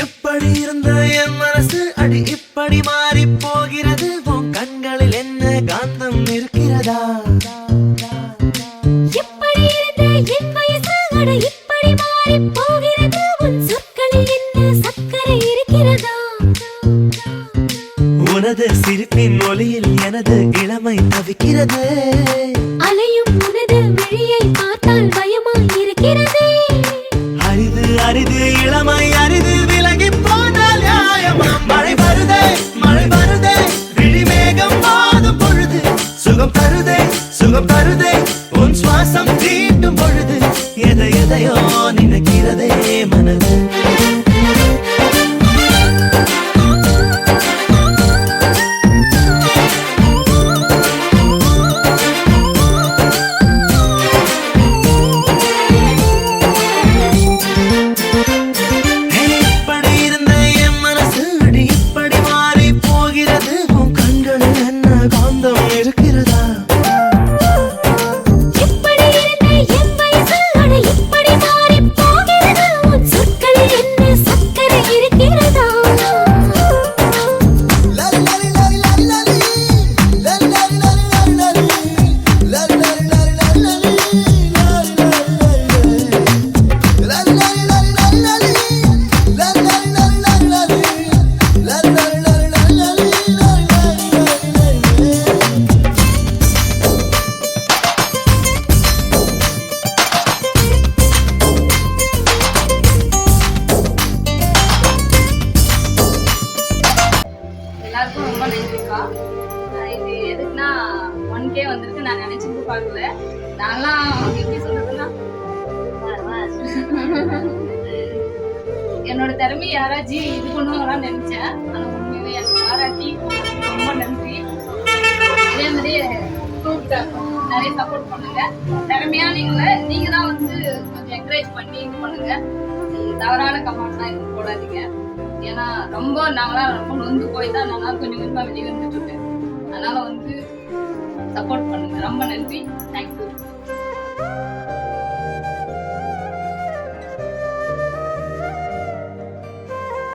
எப்படி இருந்த என் மனசு அடி இப்படி மாறி போகிறது உன் கண்களில் என்ன காந்தம் இருக்கிறதா எப்படி இருந்த என் வயசு அட இப்படி மாறி போகிறது உன் சொற்களில் என்ன சக்கரை இருக்கிறதா உனது சிரிப்பின் ஒளியில் எனது இளமை தவிக்கிறது அலையும் உனது விழியை பார்த்தால் பயமாய் இருக்கிறதே அரிது அரிது இளமை அரிது விலகி போனால் நியாயமா மழை வருதே விழி மேகம் மாதும் பொழுது சுகம் தருதே உன் சுவாசம் தீண்டும் பொழுது எதையோ நினைக்கிறதே மனது எல்லாருக்கும் ரொம்ப நன்றிக்கா. இது எதுக்குன்னா 1K வந்திருக்கு நான் நினைச்சிட்டு பார்க்கல. நான்லாம் எப்படி சொல்றதுன்னா என்னோட திறமை யாராச்சும் இது பண்ணுவாங்களான்னு நினைச்சேன். ஆனா உண்மையிலே எனக்கு பாராட்டி ரொம்ப நன்றி. இதே மாதிரி கூப்பிட்டு நிறைய சப்போர்ட் பண்ணுங்க. திறமையா நீங்க தான் வந்து கொஞ்சம் என்கரேஜ் பண்ணி இது பண்ணுங்க. தவறான கமெண்ட்லாம் எதுவும் போடாதீங்க. ஏன்னா நாங்களாம் ரொம்ப நொந்து போய் தான் நான் கொஞ்சம் கொஞ்சமா வெளியே வந்துட்டு இருக்கேன். அதனால வந்து சப்போர்ட் பண்ணுங்க. ரொம்ப நன்றி. தேங்க்யூ.